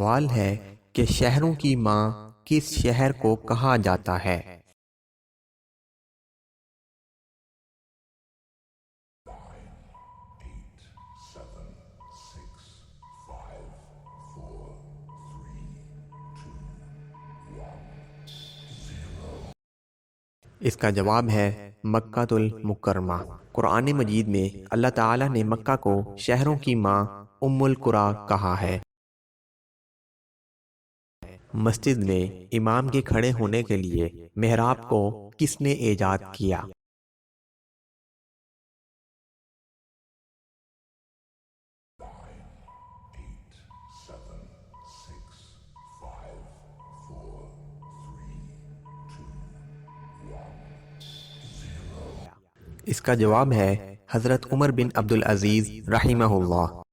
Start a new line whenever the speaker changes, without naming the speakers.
سوال ہے کہ شہروں کی ماں کس شہر کو کہا جاتا ہے؟ اس کا جواب ہے مکہ المکرمہ۔ قرآن مجید میں اللہ تعالیٰ نے مکہ کو شہروں کی ماں ام القریٰ کہا ہے۔ مسجد میں امام کے کھڑے ہونے کے لیے محراب کو کس نے ایجاد کیا؟ اس کا جواب ہے حضرت عمر بن عبدالعزیز رحمہ اللہ۔